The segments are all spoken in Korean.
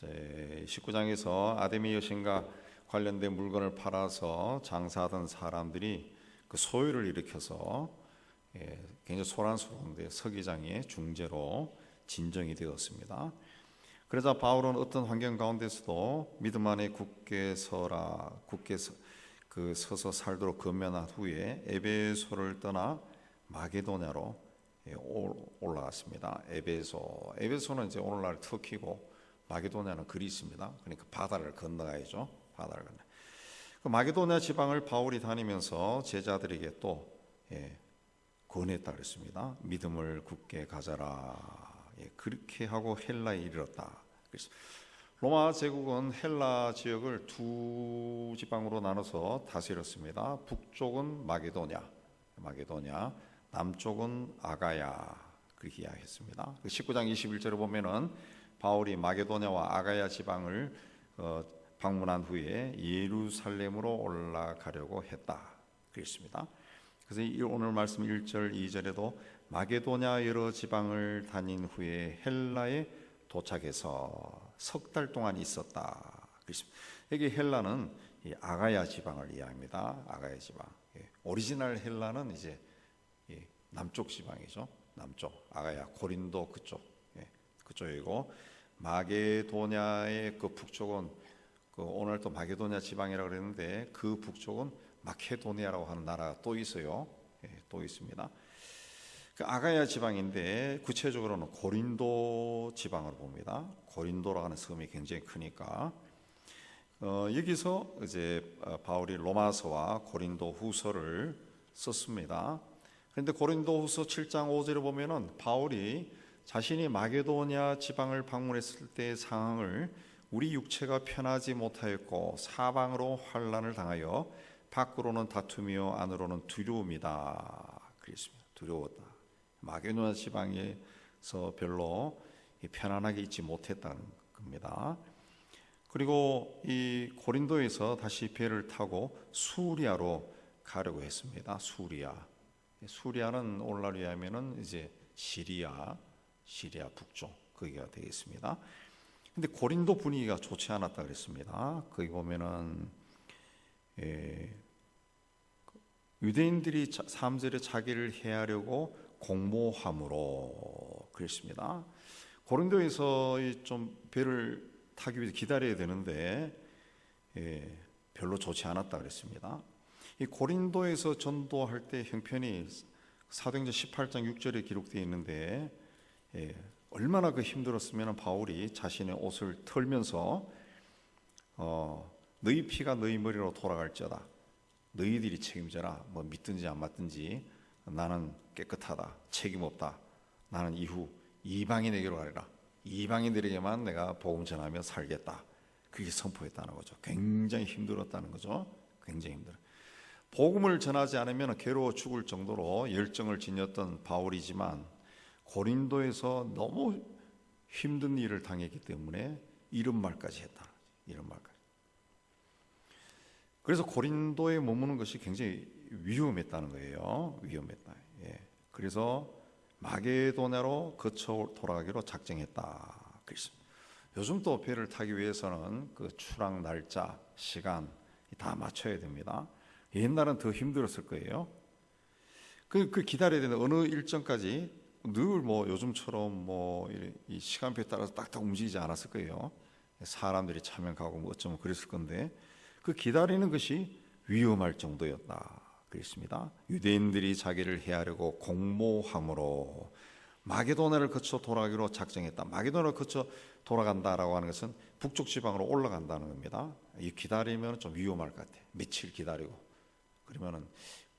19장에서 아데미 여신과 관련된 물건을 팔아서 장사하던 사람들이 그 소요를 일으켜서 굉장히 소란스러운데 서기장의 중재로 진정이 되었습니다. 그러자 바울은 어떤 환경 가운데서도 믿음 안에 굳게 서서 살도록 권면한 후에 에베소를 떠나 마게도냐로 올라갔습니다. 에베소는 이제 오늘날 터키고 마게도냐는 그리스입니다. 그러니까 바다를 건너가야죠. 바다를 건너. 그 마게도냐 지방을 바울이 다니면서 제자들에게 또 권했다 그랬습니다. 믿음을 굳게 가져라. 그렇게 하고 헬라에 이르렀다. 그래서 로마 제국은 헬라 지역을 두 지방으로 나눠서 다스렸습니다. 북쪽은 마게도냐, 남쪽은 아가야, 그렇게 이야기했습니다. 19장 21절을 보면은 바울이 마게도냐와 아가야 지방을 방문한 후에 예루살렘으로 올라가려고 했다 그랬습니다. 그래서 오늘 말씀 1절 2절에도 마게도냐 여러 지방을 다닌 후에 헬라에 도착해서 석 달 동안 있었다 그랬습니다. 여기 헬라는 아가야 지방을 이야기합니다. 아가야 지방. 오리지널 헬라는 이제 남쪽 지방이죠. 남쪽 아가야 고린도 그쪽이고 마게도냐의 그 북쪽은 오늘 또 마게도냐 지방이라고 그랬는데 그 북쪽은 마케도니아라고 하는 나라가 또 있어요. 또 있습니다. 그 아가야 지방인데 구체적으로는 고린도 지방을 봅니다. 고린도라고 하는 섬이 굉장히 크니까 여기서 이제 바울이 로마서와 고린도 후서를 썼습니다. 그런데 고린도 후서 7장 5절을 보면은 바울이 자신이 마게도냐 지방을 방문했을 때의 상황을 우리 육체가 편하지 못하였고 사방으로 환난을 당하여 밖으로는 다툼이요 안으로는 두려움이다 그랬습니다. 두려웠다. 마게도냐 지방에서 별로 편안하게 있지 못했다는 겁니다. 그리고 이 고린도에서 다시 배를 타고 수리아로 가려고 했습니다. 수리아는 오늘날로 하면은 이제 시리아 북쪽 거기가 되겠습니다. 근데 고린도 분위기가 좋지 않았다 그랬습니다. 거기 보면은 유대인들이 3절에 자기를 해하려고 공모함으로 그랬습니다. 고린도에서 좀 배를 타기 위해서 기다려야 되는데 별로 좋지 않았다 그랬습니다. 이 고린도에서 전도할 때 형편이 사도행전 18장 6절에 기록되어 있는데 얼마나 그 힘들었으면 바울이 자신의 옷을 털면서 너희 피가 너희 머리로 돌아갈지어다. 너희들이 책임져라. 뭐 믿든지 안 믿든지 나는 깨끗하다. 책임 없다. 나는 이후 이방인에게로 가리라. 이방인들에게만 내가 복음 전하며 살겠다. 그렇게 선포했다는 거죠. 굉장히 힘들었다는 거죠. 굉장히 힘들어. 복음을 전하지 않으면 괴로워 죽을 정도로 열정을 지녔던 바울이지만 고린도에서 너무 힘든 일을 당했기 때문에 이런 말까지 했다. 이런 말까지. 그래서 고린도에 머무는 것이 굉장히 위험했다는 거예요. 위험했다. 그래서 마게도냐로 거쳐 돌아가기로 작정했다. 그랬습니다. 요즘 또 배를 타기 위해서는 그 출항 날짜, 시간 다 맞춰야 됩니다. 옛날은 더 힘들었을 거예요. 그 기다려야 되는 어느 일정까지 늘 뭐 요즘처럼 이 시간표에 따라서 딱딱 움직이지 않았을 거예요. 사람들이 차면 가고 뭐 어쩌면 그랬을 건데 그 기다리는 것이 위험할 정도였다 그랬습니다. 유대인들이 자기를 해하려고 공모함으로 마게도냐를 거쳐 돌아가기로 작정했다. 마게도냐를 거쳐 돌아간다라고 하는 것은 북쪽 지방으로 올라간다는 겁니다. 이 기다리면 좀 위험할 것 같아. 며칠 기다리고 그러면은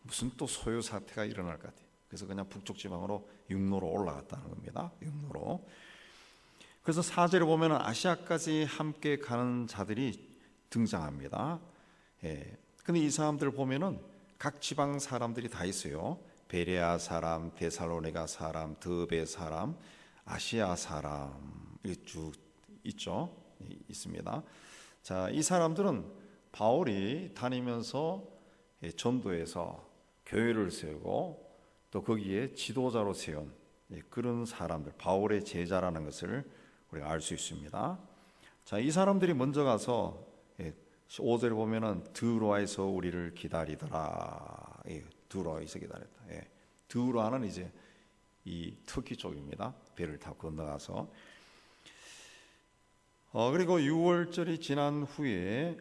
무슨 또 소요 사태가 일어날 것 같아. 그래서 그냥 북쪽 지방으로 육로로 올라갔다는 겁니다. 육로로. 그래서 4절에 보면은 아시아까지 함께 가는 자들이 등장합니다. 근데 이 사람들 보면은 각 지방 사람들이 다 있어요. 베레아 사람, 데살로니가 사람, 드베 사람, 아시아 사람 쭉 있죠. 있습니다. 자, 이 사람들은 바울이 다니면서 전도해서 교회를 세우고 또 거기에 지도자로 세운 그런 사람들, 바울의 제자라는 것을 우리가 알 수 있습니다. 자, 이 사람들이 먼저 가서 5절에 보면은 드로아에서 우리를 기다리더라. 드로아에서 기다렸다. 드로아는 이제 이 터키 쪽입니다. 배를 타고 건너가서 그리고 6월절이 지난 후에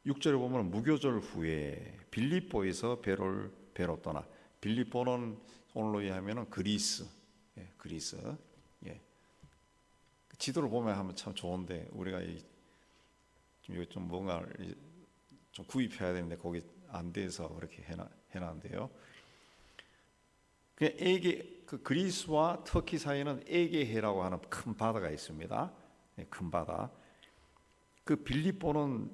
6절에 보면 무교절 후에 빌립보에서 배로 떠나. 빌립보는 오늘로 이해하면 그리스. 그리스. 지도를 보면 하면 참 좋은데 우리가 좀 뭔가 좀 구입해야 되는데 거기 안 돼서 그렇게 해놨는데요. 그 그리스와 터키 사이에는 에게해라고 하는 큰 바다가 있습니다. 큰 바다. 그 빌립보는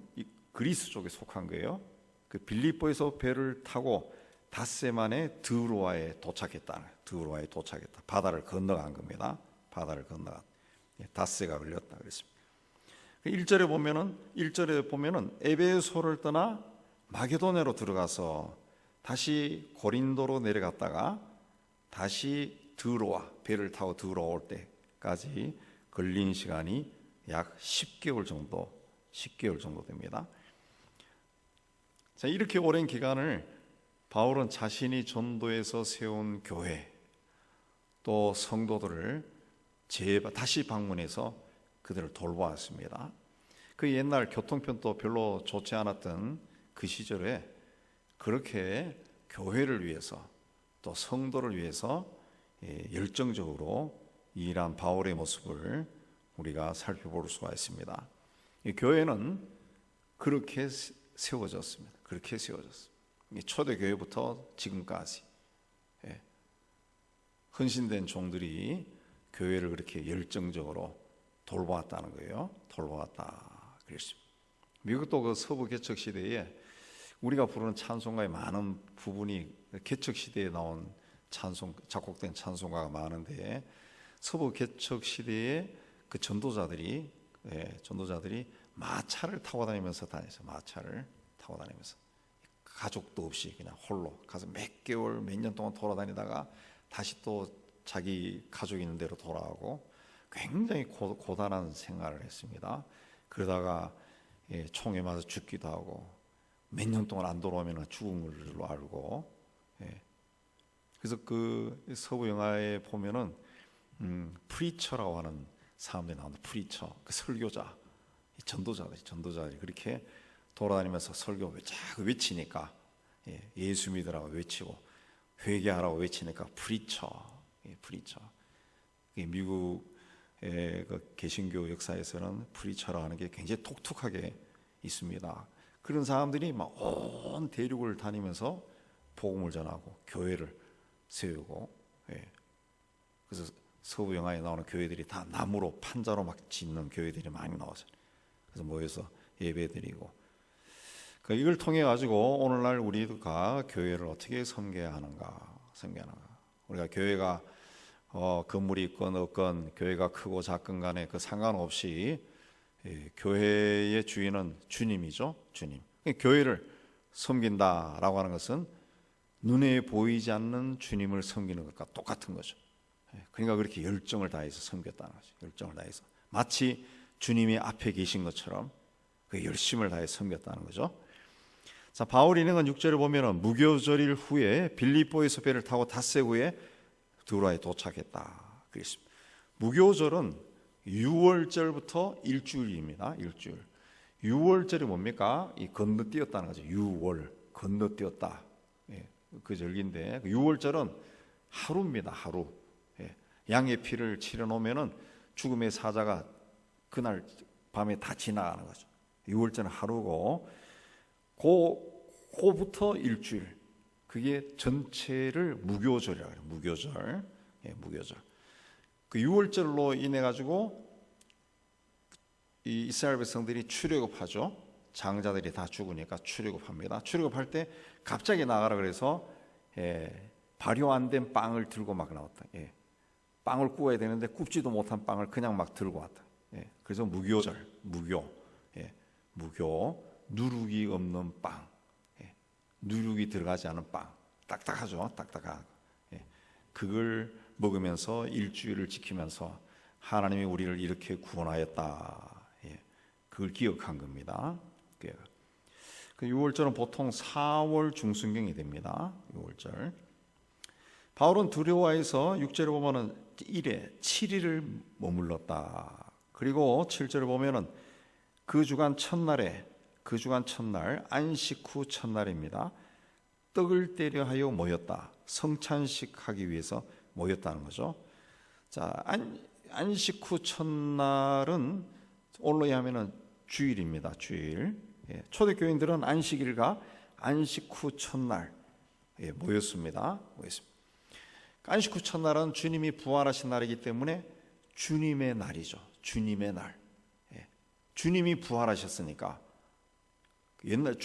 그리스 쪽에 속한 거예요. 그 빌립보에서 배를 타고 닷새 만에 드로아에 도착했다. 드로아에 도착했다. 바다를 건너간 겁니다. 바다를 건너간. 닷새가 걸렸다 그랬습니다. 1절에 보면은 에베소를 떠나 마게도냐로 들어가서 다시 고린도로 내려갔다가 다시 드로아 배를 타고 들어올 때까지 걸린 시간이 약 10개월 정도 됩니다. 자, 이렇게 오랜 기간을 바울은 자신이 전도에서 세운 교회 또 성도들을 다시 방문해서 그들을 돌보았습니다. 그 옛날 교통편도 별로 좋지 않았던 그 시절에 그렇게 교회를 위해서 또 성도를 위해서 열정적으로 일한 바울의 모습을 우리가 살펴볼 수가 있습니다. 이 교회는 그렇게 세워졌습니다. 그렇게 세워졌습니다. 초대교회부터 지금까지 헌신된 종들이 교회를 그렇게 열정적으로 돌보았다는 거예요. 돌보았다 그랬습니다. 미국도 그 서부 개척 시대에 우리가 부르는 찬송가의 많은 부분이 개척 시대에 나온 작곡된 찬송가가 많은데 서부 개척 시대에 그 전도자들이 마차를 타고 다니면서 마차를 타고 다니면서 가족도 없이 그냥 홀로 가서 몇 개월 몇 년 동안 돌아다니다가 다시 또 자기 가족 있는 데로 돌아가고 굉장히 고단한 생활을 했습니다. 그러다가 총에 맞아 죽기도 하고 몇 년 동안 안 돌아오면 죽은 걸로 알고 그래서 그 서부 영화에 보면은 프리처라고 하는 사람들이 나온다. 프리처, 그 설교자, 전도자들이 그렇게 돌아다니면서 설교 자꾸 외치니까 예수 믿으라고 외치고 회개하라고 외치니까 프리처. 미국의 그 개신교 역사에서는 프리처라고 하는 게 굉장히 독특하게 있습니다. 그런 사람들이 막 온 대륙을 다니면서 복음을 전하고 교회를 세우고 그래서 서부 영화에 나오는 교회들이 다 나무로 판자로 막 짓는 교회들이 많이 나왔어요. 그래서 모여서 예배드리고 이걸 통해 가지고 오늘날 우리가 교회를 어떻게 섬겨야 하는가. 우리가 교회가 건물이 있건 없건 교회가 크고 작건 간에 그 상관없이 교회의 주인은 주님이죠. 주님. 교회를 섬긴다라고 하는 것은 눈에 보이지 않는 주님을 섬기는 것과 똑같은 거죠. 그러니까 그렇게 열정을 다해서 섬겼다는 거죠. 열정을 다해서 마치 주님이 앞에 계신 것처럼 그 열심을 다해 섬겼다는 거죠. 자, 바울이 있는 건 6절을 보면은 무교절일 후에 빌립보에서 배를 타고 닷새 후에 드로아에 도착했다 그랬습니다. 무교절은 6월절부터 일주일입니다. 일주일. 6월절이 뭡니까? 이 건너뛰었다는 거죠. 6월 건너뛰었다. 그 절기인데 6월절은 하루입니다. 하루. 양의 피를 치러 놓으면은 죽음의 사자가 그날 밤에 다 지나가는 거죠. 6월절은 하루고 고부터 일주일. 그게 전체를 무교절이라고 해요. 무교절. 무교절. 그 6월절로 인해 가지고 이 이스라엘 백성들이 출애굽하죠. 장자들이 다 죽으니까 출애굽합니다. 출애굽할 때 갑자기 나가라 그래서 발효 안 된 빵을 들고 막 나왔다. 빵을 구워야 되는데 굽지도 못한 빵을 그냥 막 들고 왔다. 그래서 무교절, 무교, 누룩이 없는 빵, 누룩이 들어가지 않은 빵, 딱딱하죠, 딱딱한. 그걸 먹으면서 일주일을 지키면서 하나님이 우리를 이렇게 구원하였다 그걸 기억한 겁니다. 그 6월절은 보통 4월 중순경이 됩니다. 6월절. 바울은 두로아에서 6절에 보면은 1회 7일을 머물렀다. 그리고 7절에 보면은 그 주간 첫날 안식 후 첫날입니다. 떡을 떼려 하여 모였다. 성찬식 하기 위해서 모였다는 거죠. 자, 안식 후 첫날은 올로 하면은 주일입니다. 주일. 초대교인들은 안식일과 안식 후 첫날 모였습니다. 안식 후 첫날은 주님이 부활하신 날이기 때문에 주님의 날이죠. 주님의 날. 주님이 부활하셨으니까 옛날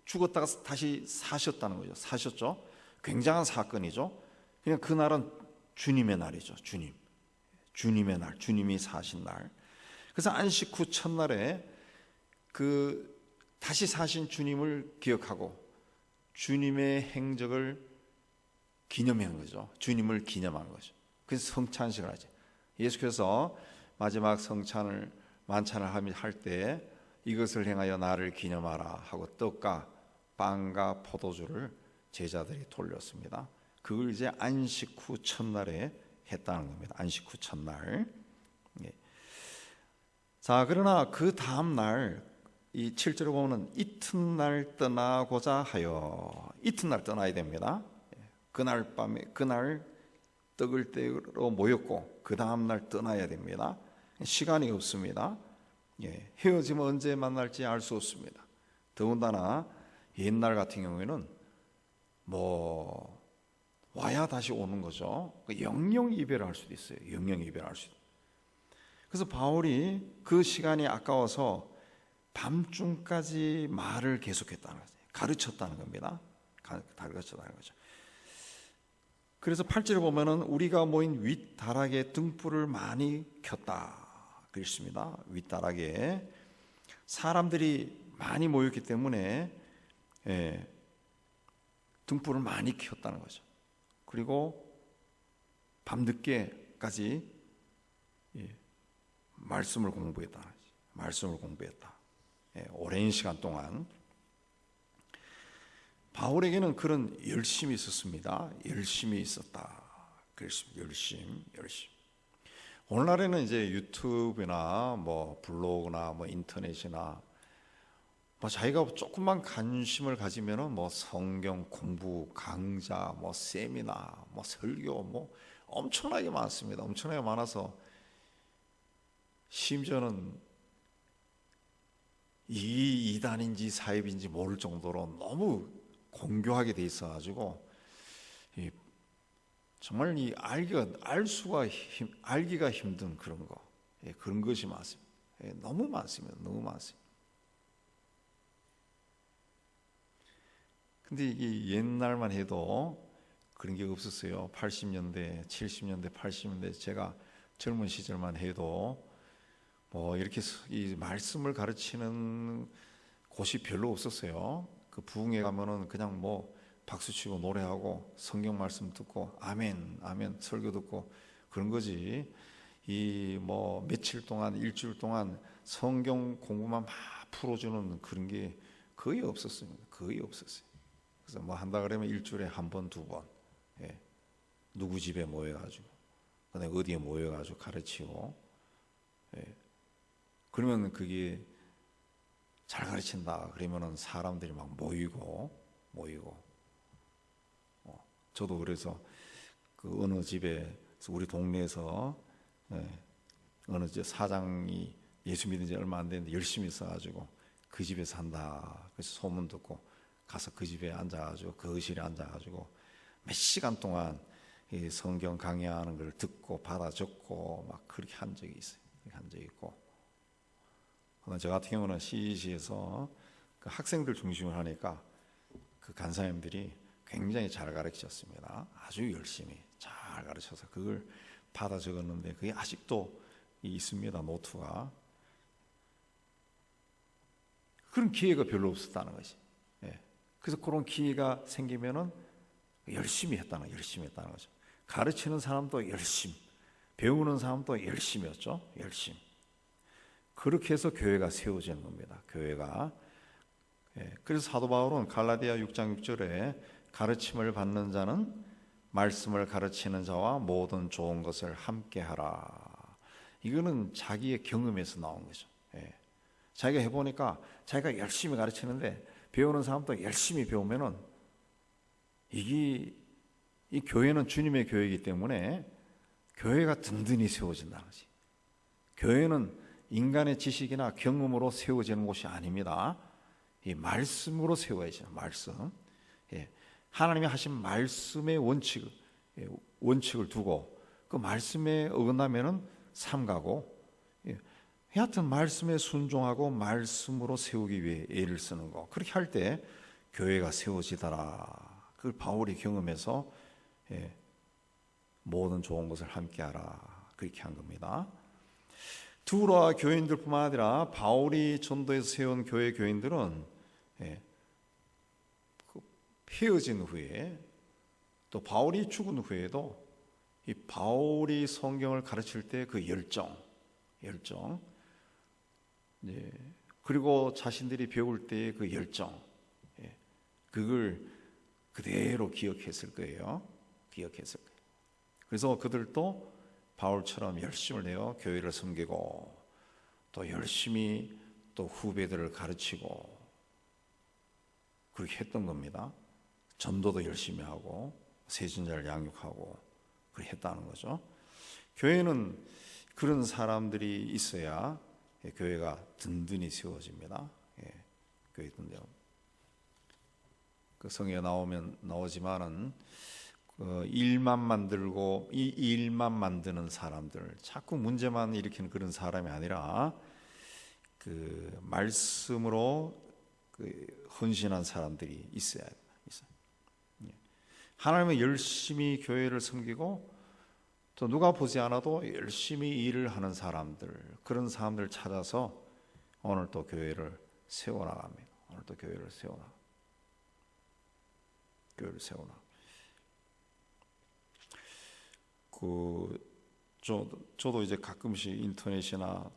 죽었다가 다시 사셨다는 거죠. 사셨죠. 굉장한 사건이죠. 그냥 그날은 주님의 날이죠. 주님의 날, 주님이 사신 날. 그래서 안식 후 첫날에 그 다시 사신 주님을 기억하고 주님의 행적을 기념하는 거죠. 주님을 기념하는 거죠. 그래서 성찬식을 하죠. 예수께서 마지막 만찬을 할 때 이것을 행하여 나를 기념하라 하고 떡과 빵과 포도주를 제자들이 돌렸습니다. 그걸 이제 안식 후 첫날에 했다는 겁니다. 안식 후 첫날. 자, 그러나 그 다음 날 이 7절에 보면 이튿날 떠나고자 하여 이튿날 떠나야 됩니다. 그날 밤에 그날 떡을 떼러 모였고 그 다음 날 떠나야 됩니다. 시간이 없습니다. 헤어지면 언제 만날지 알 수 없습니다. 더군다나 옛날 같은 경우에는 뭐 와야 다시 오는 거죠. 영영 이별할 수도 있어요. 영영 이별할 수도. 그래서 바울이 그 시간이 아까워서 밤중까지 말을 계속했다는 거죠. 가르쳤다는 겁니다. 가르쳤다는 거죠. 그래서 8절에 보면은 우리가 모인 윗다락에 등불을 많이 켰다 그랬습니다. 윗다락에 사람들이 많이 모였기 때문에 등불을 많이 켰다는 거죠. 그리고 밤늦게까지 말씀을 공부했다. 말씀을 공부했다. 오랜 시간 동안 바울에게는 그런 열심이 있었습니다. 열심이 있었다. 그랬습니다. 열심. 오늘날에는 이제 유튜브나 뭐 블로그나 뭐 인터넷이나 뭐 자기가 조금만 관심을 가지면은 뭐 성경 공부 강좌, 뭐 세미나, 뭐 설교 뭐 엄청나게 많습니다. 엄청나게 많아서 심지어는 이 이단인지 사입인지 모를 정도로 너무 공교하게 돼 있어가지고 정말 알기가 힘든 그런 거, 그런 것이 많습니다. 너무 많습니다. 너무 많습니다. 근데 이게 옛날만 해도 그런 게 없었어요. 80년대, 70년대, 80년대 제가 젊은 시절만 해도 뭐 이렇게 이 말씀을 가르치는 곳이 별로 없었어요. 그 부흥회 가면은 그냥 뭐 박수치고 노래하고 성경 말씀 듣고 아멘 아멘 설교 듣고 그런 거지. 이 뭐 며칠 동안 일주일 동안 성경 공부만 막 풀어주는 그런 게 거의 없었습니다. 거의 없었어요. 그래서 뭐 한다 그러면 일주일에 한 번, 두 번, 누구 집에 모여가지고, 그다음에 어디에 모여가지고 가르치고, 그러면 그게 잘 가르친다 그러면은 사람들이 막 모이고, 저도 그래서 그 어느 집에 우리 동네에서 어느 집 사장이 예수 믿은 지 얼마 안 됐는데 열심히 있어가지고 그 집에 산다. 그래서 소문 듣고 가서 그 집에 앉아가지고 그 의실에 앉아가지고 몇 시간 동안 이 성경 강의하는 걸 듣고 받아 적고 막 그렇게 한 적이 있어요. 한 적이 있고. 저 같은 경우는 CEC에서 그 학생들 중심으로 하니까 그 간사님들이 굉장히 잘 가르치셨습니다. 아주 열심히 잘 가르쳐서 그걸 받아 적었는데 그게 아직도 있습니다. 노트가. 그런 기회가 별로 없었다는 것이. 그래서 그런 기회가 생기면은 열심히 했다는 거죠. 가르치는 사람도 열심, 배우는 사람도 열심이었죠. 열심. 그렇게 해서 교회가 세워지는 겁니다. 교회가. 그래서 사도 바울은 갈라디아 6장 6절에 가르침을 받는 자는 말씀을 가르치는 자와 모든 좋은 것을 함께 하라. 이거는 자기의 경험에서 나온 거죠. 자기가 해보니까 자기가 열심히 가르치는데 배우는 사람도 열심히 배우면은 이 교회는 주님의 교회이기 때문에 교회가 든든히 세워진다는 거지. 교회는 인간의 지식이나 경험으로 세워지는 곳이 아닙니다. 이 말씀으로 세워야죠. 말씀. 하나님이 하신 말씀의 원칙을 두고 그 말씀에 어긋나면은 삼가고, 하여튼 말씀에 순종하고 말씀으로 세우기 위해 애를 쓰는 거. 그렇게 할 때 교회가 세워지더라. 그걸 바울이 경험해서 모든 좋은 것을 함께하라. 그렇게 한 겁니다. 두로와 교인들뿐만 아니라 바울이 전도해서 세운 교인들은 헤어진 후에 또 바울이 죽은 후에도 이 바울이 성경을 가르칠 때 그 열정, 그리고 자신들이 배울 때의 그 열정, 그걸 그대로 기억했을 거예요. 그래서 그들도 바울처럼 열심을 내어 교회를 섬기고 또 열심히 또 후배들을 가르치고 그렇게 했던 겁니다. 전도도 열심히 하고 세진자를 양육하고 그렇게 했다는 거죠. 교회는 그런 사람들이 있어야 교회가 든든히 세워집니다. 교회 든든. 그 성경에 나오지만은 일만 만들고 이 일만 만드는 사람들, 자꾸 문제만 일으키는 그런 사람이 아니라 그 말씀으로 헌신한 사람들이 있어요. 하나님은 열심히 교회를 섬기고 또 누가 보지 않아도 열심히 일을 하는 사람들, 그런 사람들을 찾아서 오늘 또 교회를 세워나갑니다. 오늘 또 교회를 세워나. 저도 이제 가끔씩 인터넷이나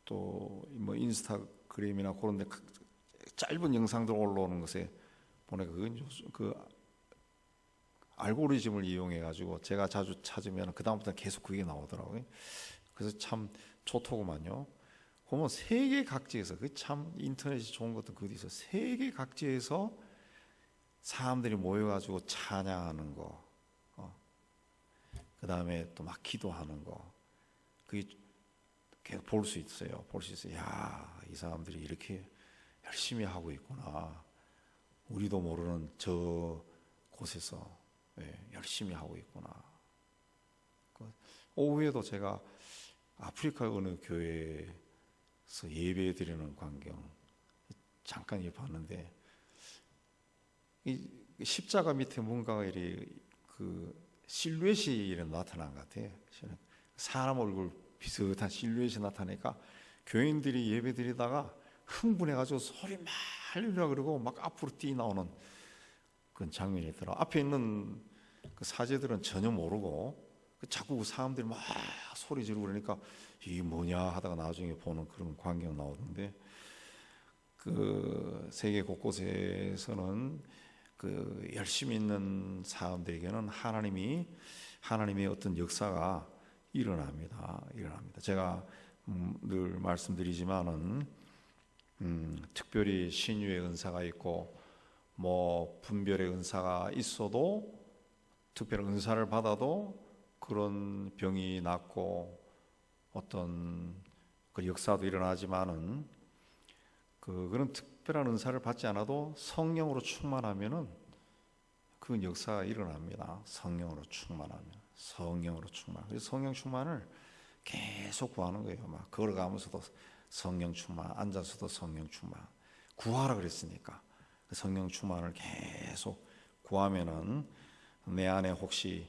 또 뭐 인스타그램이나 그런데 짧은 영상들 올라오는 것에 보니까 그 알고리즘을 이용해 가지고 제가 자주 찾으면 그 다음부터 계속 그게 나오더라고요. 그래서 참 좋더구만요. 보면 세계 각지에서 그 참 인터넷이 좋은 것도 그것도 있어. 세계 각지에서 사람들이 모여가지고 찬양하는 거, 그 다음에 또 막 기도하는 거, 그게 계속 볼 수 있어요. 야, 이 사람들이 이렇게 열심히 하고 있구나. 우리도 모르는 저 곳에서 열심히 하고 있구나. 오후에도 제가 아프리카 어느 교회에서 예배 드리는 광경 잠깐 봤는데, 이 십자가 밑에 뭔가가 그 실루엣이 이렇게 나타난 것 같아요. 사람 얼굴 비슷한 실루엣이 나타나니까 교인들이 예배 드리다가 흥분해가지고 소리 막 하려고 그러고 막 앞으로 뛰어 나오는 그런 장면이 있더라. 앞에 있는 그 사제들은 전혀 모르고 자꾸 그 사람들이 막 소리 지르고 그러니까 이게 뭐냐 하다가 나중에 보는 그런 광경 나오던데, 그 세계 곳곳에서는 그 열심히 있는 사람들에게는 하나님의 어떤 역사가 일어납니다. 제가 늘 말씀드리지만은 특별히 신유의 은사가 있고 뭐 분별의 은사가 있어도, 특별한 은사를 받아도 그런 병이 낫고 어떤 그 역사도 일어나지만은 그런 특별한 은사를 받지 않아도 성령으로 충만하면은 그 역사가 일어납니다. 성령으로 충만하면. 그래서 성령 충만을 계속 구하는 거예요. 막 걸어가면서도 성령 충만, 앉아서도 성령 충만. 구하라 그랬으니까 성령 충만을 계속 구하면은 내 안에 혹시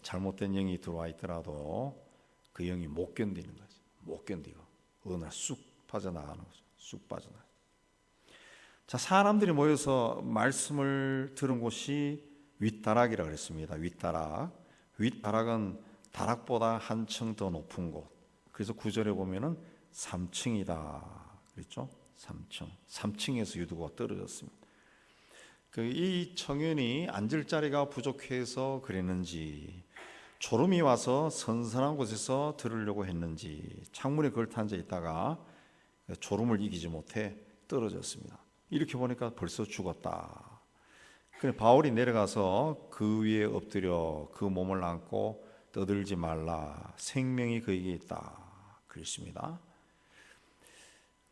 잘못된 영이 들어와 있더라도 그 영이 못 견디는 거지. 못 견디고 어느 날 쑥 빠져나가는 거죠. 자, 사람들이 모여서 말씀을 들은 곳이 윗다락이라고 그랬습니다. 윗다락은 다락보다 한층 더 높은 곳. 그래서 9절에 보면은 3층이다 그랬죠. 3층에서 유두가 떨어졌습니다. 이 청년이 앉을 자리가 부족해서 그랬는지, 졸음이 와서 선선한 곳에서 들으려고 했는지 창문에 걸터 앉아 있다가 졸음을 이기지 못해 떨어졌습니다. 이렇게 보니까 벌써 죽었다. 그래 바울이 내려가서 그 위에 엎드려 그 몸을 안고 떠들지 말라, 생명이 그에게 있다 그랬습니다.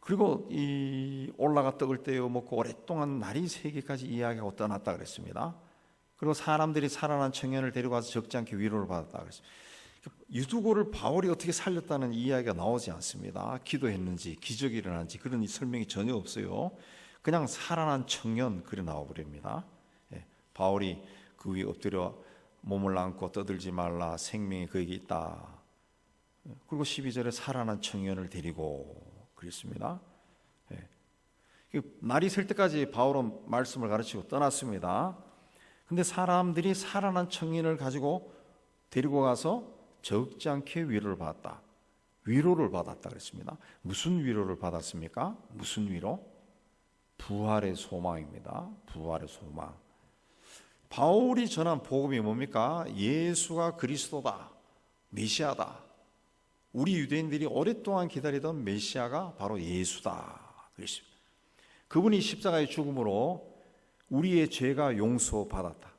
그리고 이 올라가 떡을 떼어 먹고 오랫동안 날이 새기까지 이야기하고 떠났다 그랬습니다. 그리고 사람들이 살아난 청년을 데리고 와서 적지 않게 위로를 받았다 그랬습니다. 유두고를 바울이 어떻게 살렸다는 이야기가 나오지 않습니다. 기도했는지 기적이 일어난지 그런 설명이 전혀 없어요. 그냥 살아난 청년 그래 나와버립니다. 바울이 그 위에 엎드려 몸을 안고 떠들지 말라, 생명이 그에게 있다. 그리고 12절에 살아난 청년을 데리고 그랬습니다. 날이 셀 때까지 바울은 말씀을 가르치고 떠났습니다. 근데 사람들이 살아난 청년을 가지고 데리고 가서 적지 않게 위로를 받았다. 위로를 받았다 그랬습니다. 무슨 위로를 받았습니까? 무슨 위로? 부활의 소망입니다. 부활의 소망. 바울이 전한 복음이 뭡니까? 예수가 그리스도다, 메시아다. 우리 유대인들이 오랫동안 기다리던 메시아가 바로 예수다 그랬습니다. 그분이 십자가의 죽음으로 우리의 죄가 용서받았다.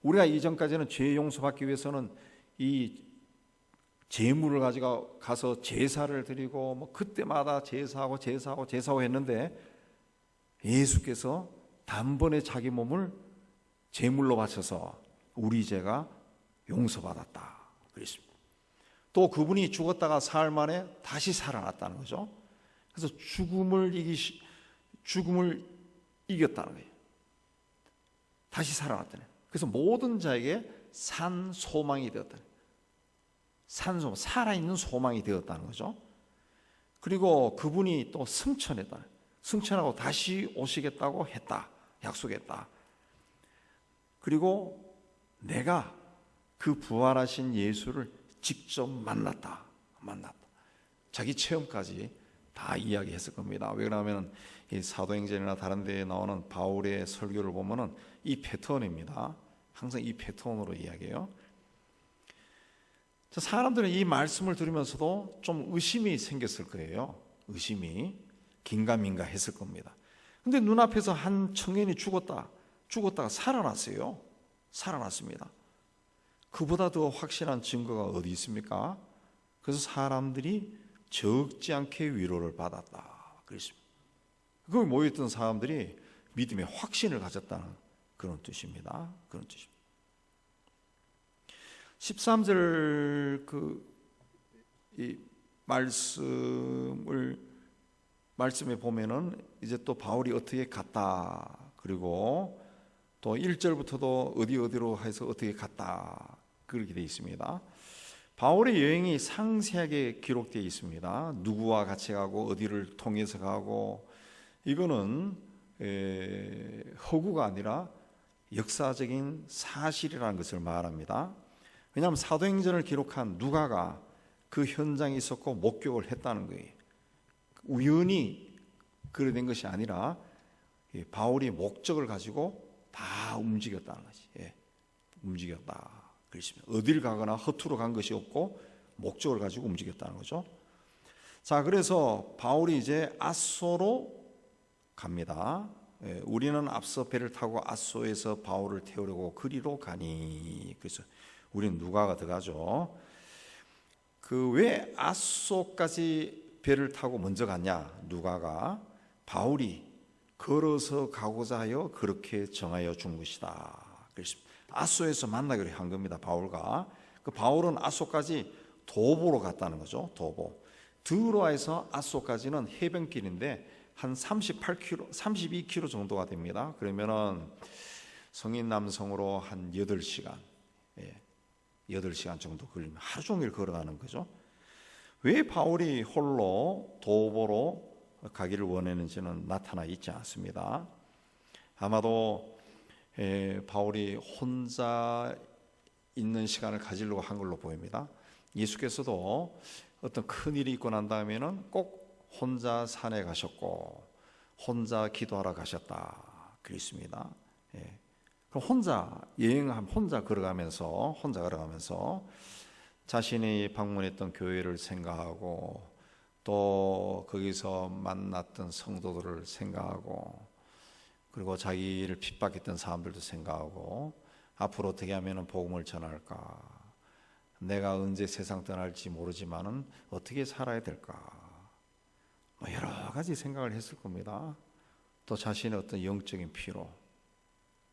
우리가 이전까지는 죄 용서받기 위해서는 이 제물을 가지고 가서 제사를 드리고 뭐 그때마다 제사하고 했는데, 예수께서 단번에 자기 몸을 제물로 바쳐서 우리 죄가 용서받았다 그랬습니다. 또 그분이 죽었다가 사흘 만에 다시 살아났다는 거죠. 그래서 죽음을 이겼다는 거예요. 다시 살아났다는 거예요. 그래서 모든 자에게 산 소망이 되었다는 거예요. 산 소망, 살아있는 소망이 되었다는 거죠. 그리고 그분이 또 승천했다. 승천하고 다시 오시겠다고 했다. 약속했다. 그리고 내가 그 부활하신 예수를 직접 만났다. 자기 체험까지 다 이야기했을 겁니다. 왜 그러냐면 이 사도행전이나 다른 데에 나오는 바울의 설교를 보면은 이 패턴입니다. 항상 이 패턴으로 이야기해요. 사람들은 이 말씀을 들으면서도 좀 의심이 생겼을 거예요. 의심이 긴가민가 했을 겁니다. 근데 눈앞에서 한 청년이 죽었다가 살아났어요. 살아났습니다. 그보다 더 확실한 증거가 어디 있습니까? 그래서 사람들이 적지 않게 위로를 받았다 그랬습니다. 거기 모여있던 사람들이 믿음의 확신을 가졌다는 그런 뜻입니다. 그런 뜻입니다. 13절 이 말씀에 보면은 이제 또 바울이 어떻게 갔다, 그리고 또 1절부터도 어디로 해서 어떻게 갔다 그렇게 되어 있습니다. 바울의 여행이 상세하게 기록되어 있습니다. 누구와 같이 가고 어디를 통해서 가고, 이거는 허구가 아니라 역사적인 사실이라는 것을 말합니다. 왜냐하면 사도행전을 기록한 누가가 그 현장에 있었고 목격을 했다는 거예요. 우연히 그래 된 것이 아니라 바울이 목적을 가지고 다 움직였다는 것이, 움직였다 그렇습니다. 어딜 가거나 허투루 간 것이 없고 목적을 가지고 움직였다는 거죠. 자, 그래서 바울이 이제 아소로 갑니다. 우리는 앞서 배를 타고 아소에서 바울을 태우려고 그리로 가니. 그래서 우리는 누가가 들어가죠. 왜 아소까지 배를 타고 먼저 갔냐? 누가가 바울이 걸어서 가고자 하여 그렇게 정하여 준 것이다. 그랬습니다. 아소에서 만나기로 한 겁니다. 바울과. 바울은 아소까지 도보로 갔다는 거죠. 도보. 드로아에서 아소까지는 해변길인데 한 32km 정도가 됩니다. 그러면은 성인 남성으로 한 8시간, 8시간 정도 걸리면 하루 종일 걸어가는 거죠. 왜 바울이 홀로 도보로 가기를 원했는지는 나타나 있지 않습니다. 아마도 바울이 혼자 있는 시간을 가지려고 한 걸로 보입니다. 예수께서도 어떤 큰 일이 있고 난 다음에는 꼭 혼자 산에 가셨고 혼자 기도하러 가셨다 그랬습니다. 예. 그럼 혼자 걸어가면서 자신이 방문했던 교회를 생각하고 또 거기서 만났던 성도들을 생각하고 그리고 자기를 핍박했던 사람들도 생각하고 앞으로 어떻게 하면 복음을 전할까, 내가 언제 세상 떠날지 모르지만은 어떻게 살아야 될까, 뭐 여러 가지 생각을 했을 겁니다. 또 자신의 어떤 영적인 피로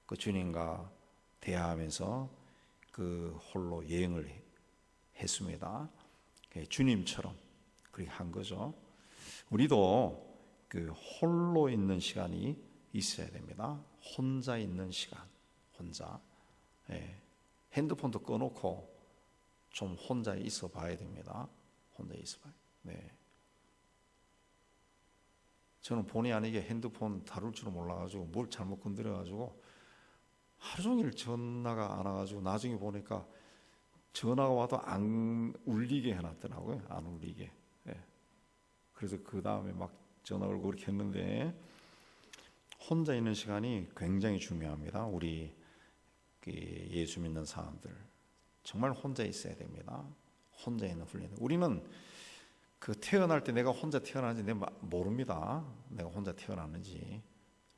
그 주님과 대화하면서 그 홀로 여행을 했습니다. 주님처럼 그렇게 한 거죠. 우리도 그 홀로 있는 시간이 있어야 됩니다. 혼자 있는 시간, 혼자. 핸드폰도 꺼놓고 좀 혼자 있어 봐야 됩니다. 혼자 있어 봐요. 네. 저는 본의 아니게 핸드폰 다룰 줄은 몰라가지고 뭘 잘못 건드려가지고 하루 종일 전화가 안 와가지고 나중에 보니까 전화가 와도 안 울리게 해놨더라고요. 안 울리게. 네. 그래서 그 다음에 막 전화 걸고 그렇게 했는데 혼자 있는 시간이 굉장히 중요합니다. 우리 예수 믿는 사람들 정말 혼자 있어야 됩니다. 혼자 있는 훈련. 우리는 그 태어날 때 내가 혼자 태어났는지 내가 모릅니다. 내가 혼자 태어났는지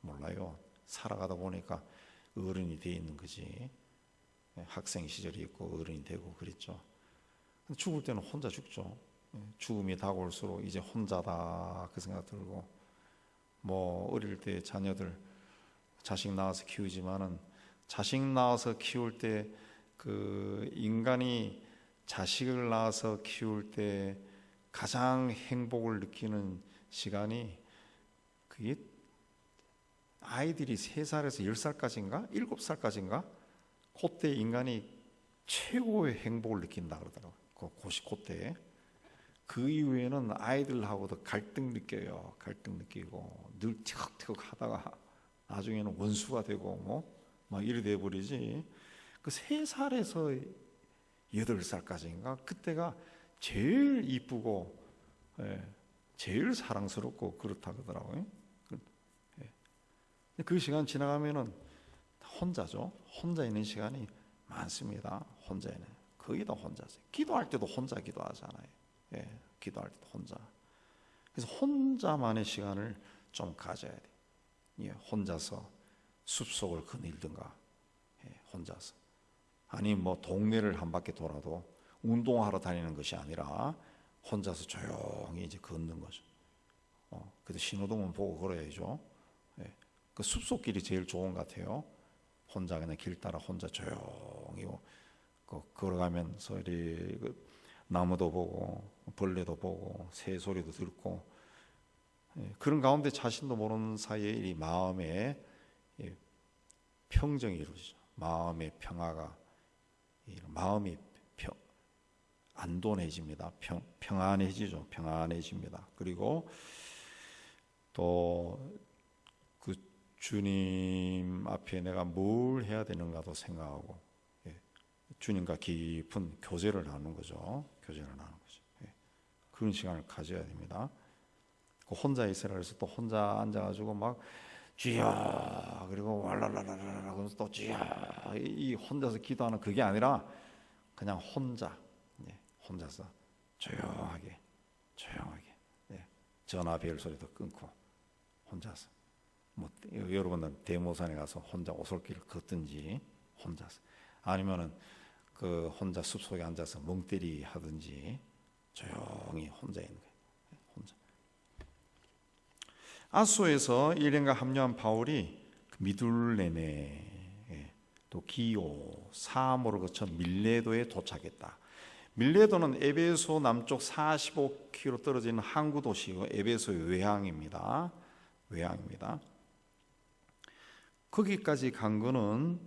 몰라요. 살아가다 보니까 어른이 돼 있는 거지. 학생 시절이 있고 어른이 되고 그랬죠. 죽을 때는 혼자 죽죠. 죽음이 다가올수록 이제 혼자다 그 생각 들고, 뭐 어릴 때 자녀들 자식 낳아서 키우지만은 자식 낳아서 키울 때 그 인간이 자식을 낳아서 키울 때 가장 행복을 느끼는 시간이 그게 아이들이 3살에서 10살까지인가 7살까지인가 그때 인간이 최고의 행복을 느낀다 그러더라고요. 그때. 그 이후에는 아이들하고도 갈등 느껴요. 갈등 느끼고 늘 티격태격 하다가 나중에는 원수가 되고 뭐 막 이래 돼 버리지. 그 3살에서 8살까지인가 그때가 제일 이쁘고 제일 사랑스럽고 그렇다 그러더라고요. 그 시간 지나가면은 혼자죠. 혼자 있는 시간이 많습니다. 혼자 있는. 거의 다 혼자세요. 기도할 때도 혼자 기도하잖아요. 기도할 때도 혼자. 그래서 혼자만의 시간을 좀 가져야 돼. 혼자서 숲속을 거닐든가, 혼자서. 아니 뭐 동네를 한 바퀴 돌아도 운동하러 다니는 것이 아니라 혼자서 조용히 이제 걷는 거죠. 그래도 신호등은 보고 걸어야죠. 그 숲속길이 제일 좋은 것 같아요. 혼자 그냥 길 따라 혼자 조용히 걸어가면서 그 나무도 보고 벌레도 보고 새 소리도 듣고, 그런 가운데 자신도 모르는 사이에 이 마음에 평정이 이루어지죠. 마음의 평화가, 마음이 안돈해집니다. 평안해지죠. 평안해집니다. 그리고 또 그 주님 앞에 내가 뭘 해야 되는가도 생각하고, 주님과 깊은 교제를 나누는 거죠. 그런 시간을 가져야 됩니다. 혼자 있으라 그래서 또 혼자 앉아가지고 막 주여 그리고 왈랄랄랄라 그러면서 또 주여 이 혼자서 기도하는 그게 아니라 그냥 혼자서 조용하게 전화 벨 소리도 끊고 혼자서, 뭐 여러분은 대모산에 가서 혼자 오솔길을 걷든지 혼자서, 아니면은 그 혼자 숲속에 앉아서 멍때리 하든지 조용히 혼자 있는 거예요. 혼자. 아소에서 일행과 합류한 바울이 미둘레네, 또 기오, 사모를 거쳐 밀레도에 도착했다. 밀레도는 에베소 남쪽 45km 떨어진 항구 도시고 에베소의 외항입니다. 거기까지 간 거는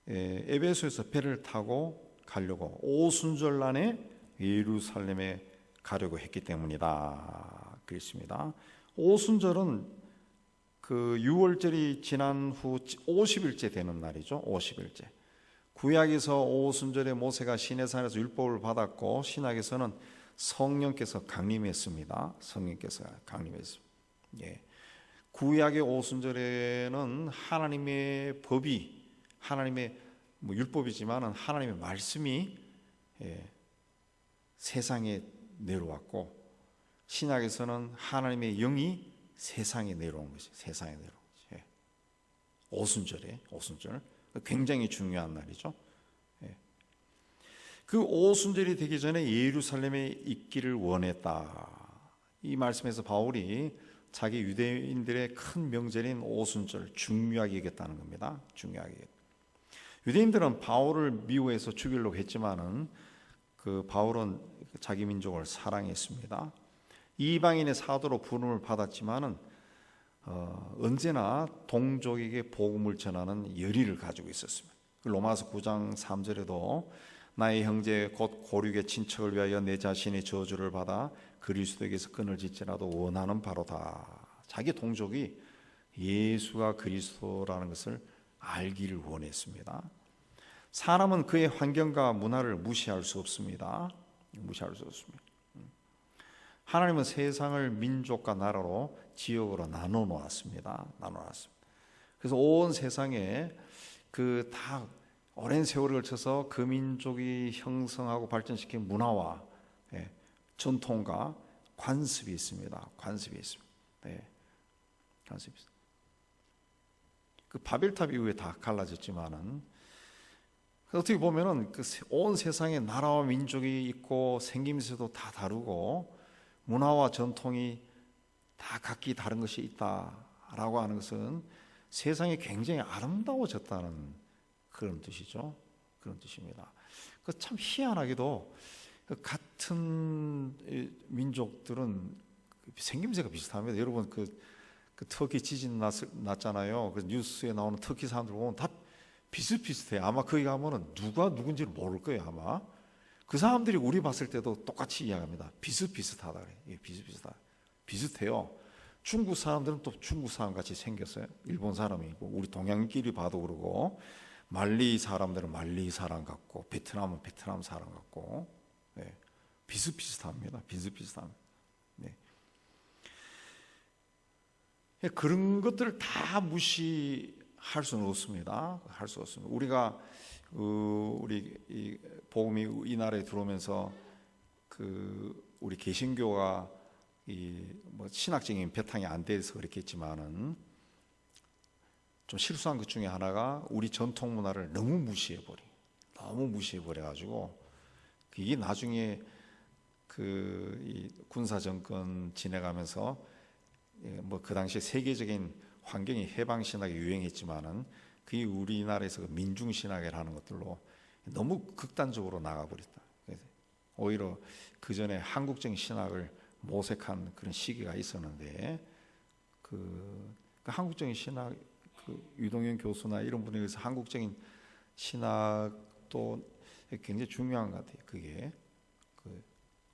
에베소에서 배를 타고 가려고 오순절 안에 예루살렘에 가려고 했기 때문이다 그랬습니다. 오순절은 그 6월절이 지난 후 50일째 되는 날이죠. 50일째. 구약에서 오순절에 모세가 시내산에서 율법을 받았고 신약에서는 성령께서 강림했습니다. 성령께서 강림했습니다. 예. 구약의 오순절에는 하나님의 법이, 하나님의 율법이지만은 하나님의 말씀이 세상에 내려왔고, 신약에서는 하나님의 영이 세상에 내려온 것이, 세상에 내려온 것이. 오순절 굉장히 중요한 날이죠. 그 오순절이 되기 전에 예루살렘에 있기를 원했다. 이 말씀에서 바울이 자기 유대인들의 큰 명절인 오순절 중요하게 여겼다는 겁니다. 중요하게. 유대인들은 바울을 미워해서 죽이려고 했지만은 그 바울은 자기 민족을 사랑했습니다. 이방인의 사도로 부름을 받았지만은 언제나 동족에게 복음을 전하는 열의를 가지고 있었습니다. 로마서 9장 3절에도 나의 형제 곧 고륙의 친척을 위하여 내 자신의 저주를 받아 그리스도에게서 끈을 짓지라도 원하는 바로다. 자기 동족이 예수가 그리스도라는 것을 알기를 원했습니다. 사람은 그의 환경과 문화를 무시할 수 없습니다. 무시할 수 없습니다. 하나님은 세상을 민족과 나라로 지역으로 나눠 놓았습니다. 그래서 온 세상에 그 다 오랜 세월을 걸쳐서 그 민족이 형성하고 발전시킨 문화와 전통과 관습이 있습니다. 관습이 있습니다. 관습이 있습니다. 그 바벨탑 이후에 다 갈라졌지만은 어떻게 보면은 그 온 세상에 나라와 민족이 있고 생김새도 다 다르고 문화와 전통이 다 각기 다른 것이 있다라고 하는 것은 세상이 굉장히 아름다워졌다는 그런 뜻이죠. 그런 뜻입니다. 그 참 희한하게도 같은 민족들은 생김새가 비슷합니다. 여러분 그 터키 지진 났잖아요. 그 뉴스에 나오는 터키 사람들 보면 다 비슷비슷해요. 아마 거기 가면은 누가 누군지를 모를 거예요. 아마 그 사람들이 우리 봤을 때도 똑같이 이야기합니다. 비슷비슷하다 그래. 예, 비슷해요. 중국 사람들은 또 중국 사람 같이 생겼어요. 일본 사람이고 우리 동양끼리 봐도 그러고 말리 사람들은 말리 사람 같고 베트남은 베트남 사람 같고 비슷비슷합니다. 비슷비슷합니다. 그런 것들을 다 무시할 수는 없습니다. 할 수 없습니다. 우리가 우리 이 복음이 이 나라에 들어오면서 우리 개신교가 뭐 신학적인 배탕이 안 돼서 그렇겠지만은 좀 실수한 것 중에 하나가 우리 전통 문화를 너무 무시해버려 가지고 이게 나중에 이 군사 정권 지내가면서 뭐 그 당시에 세계적인 환경이 해방 신학이 유행했지만은 그게 우리나라에서 민중 신학이라는 것들로 너무 극단적으로 나가버렸다. 오히려 그 전에 한국적인 신학을 모색한 그런 시기가 있었는데 그 한국적인 신학 유동현 교수나 이런 분에 의해서 한국적인 신학도 굉장히 중요한 것 같아요. 그게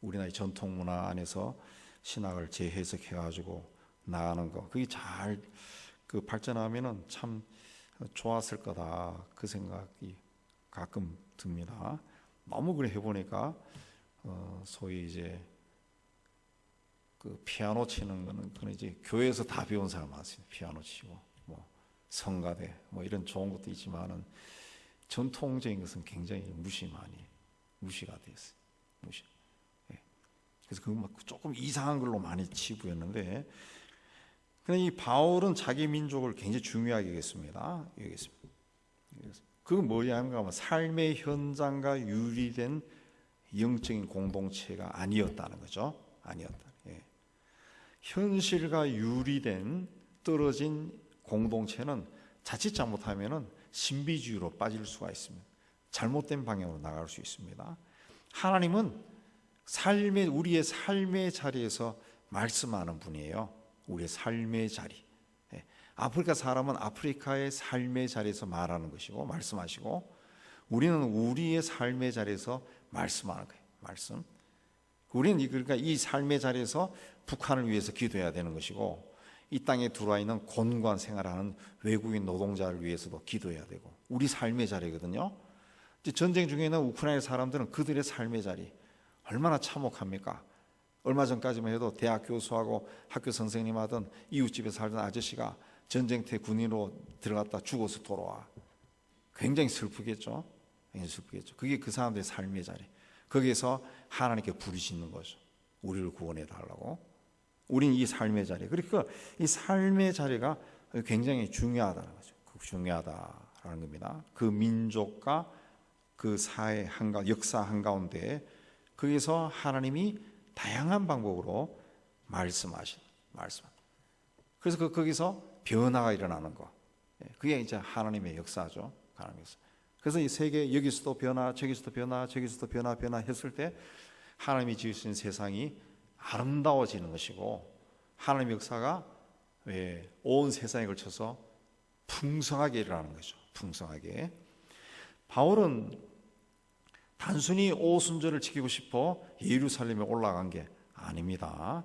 우리나라의 전통 문화 안에서 신학을 재해석해가지고 나가는 거, 그게 잘 발전하면은 참 좋았을 거다. 그 생각이 가끔 듭니다. 너무 그래 해보니까 소위 이제 피아노 치는 거는 그건 이제 교회에서 다 배운 사람 많습니다. 피아노 치고 뭐 성가대 뭐 이런 좋은 것도 있지만은 전통적인 것은 굉장히 무시가 됐어요. 그래서 그거 막 조금 이상한 걸로 많이 치부했는데, 근데 이 바울은 자기 민족을 굉장히 중요하게 여겼습니다. 그건 뭐냐 하면 삶의 현장과 유리된 영적인 공동체가 아니었다는 거죠. 현실과 유리된 떨어진 공동체는 자칫 잘못하면은 신비주의로 빠질 수가 있습니다. 잘못된 방향으로 나갈 수 있습니다. 하나님은 우리의 삶의 자리에서 말씀하는 분이에요. 우리의 삶의 자리. 아프리카 사람은 아프리카의 삶의 자리에서 말하는 것이고 말씀하시고, 우리는 우리의 삶의 자리에서 말씀하는 거예요. 말씀. 우리는 그러니까 이 삶의 자리에서 북한을 위해서 기도해야 되는 것이고, 이 땅에 들어와 있는 곤고한 생활하는 외국인 노동자를 위해서도 기도해야 되고, 우리 삶의 자리거든요. 전쟁 중에는 우크라이나 사람들은 그들의 삶의 자리, 얼마나 참혹합니까? 얼마 전까지만 해도 대학 교수하고 학교 선생님 하던 이웃집에 살던 아저씨가 전쟁터 군인으로 들어갔다 죽어서 돌아와. 굉장히 슬프겠죠. 굉장히 슬프겠죠. 그게 그 사람들의 삶의 자리. 거기에서 하나님께 부르짖는 거죠. 우리를 구원해 달라고. 우린 이 삶의 자리. 그러니까 이 삶의 자리가 굉장히 중요하다는 거죠. 중요하다라는 겁니다. 그 민족과 그 사회 역사 한가운데 거기서 하나님이 다양한 방법으로 말씀. 그래서 거기서 변화가 일어나는 거. 그게 이제 하나님의 역사죠. 하나님의 역사. 그래서 이 세계 여기서도 변화, 저기서도 변화, 저기서도 변화했을 때 하나님이 지으신 세상이 아름다워지는 것이고 하나님의 역사가 온 세상에 걸쳐서 풍성하게 일어나는 거죠. 풍성하게. 바울은 단순히 오순절을 지키고 싶어 예루살렘에 올라간 게 아닙니다.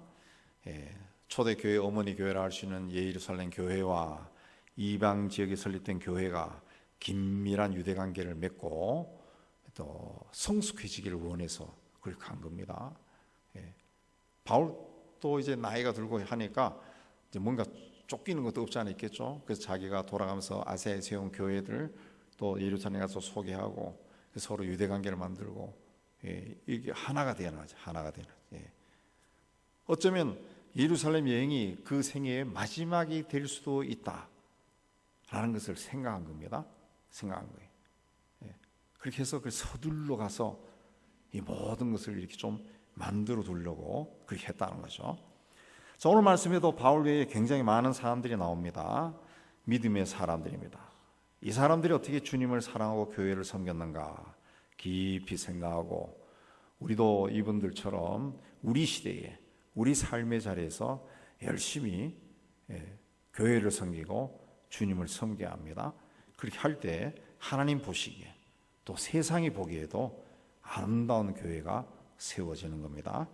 초대교회 어머니 교회라 할 수 있는 예루살렘 교회와 이방 지역에 설립된 교회가 긴밀한 유대관계를 맺고 또 성숙해지기를 원해서 그렇게 간 겁니다. 바울도 이제 나이가 들고 하니까 이제 뭔가 쫓기는 것도 없지 않아 있겠죠. 그래서 자기가 돌아가면서 아시아에 세운 교회들 또 예루살렘에 가서 소개하고 서로 유대 관계를 만들고 이게 하나가 되는 거죠. 하나가 되는. 어쩌면 예루살렘 여행이 그 생애의 마지막이 될 수도 있다라는 것을 생각한 겁니다. 생각한 거예요. 그렇게 해서 그 서둘러 가서 이 모든 것을 이렇게 좀 만들어 두려고 그렇게 했다는 거죠. 자, 오늘 말씀에도 바울 외에 굉장히 많은 사람들이 나옵니다. 믿음의 사람들입니다. 이 사람들이 어떻게 주님을 사랑하고 교회를 섬겼는가 깊이 생각하고 우리도 이분들처럼 우리 시대에 우리 삶의 자리에서 열심히 교회를 섬기고 주님을 섬겨야 합니다. 그렇게 할 때 하나님 보시기에 또 세상이 보기에도 아름다운 교회가 세워지는 겁니다.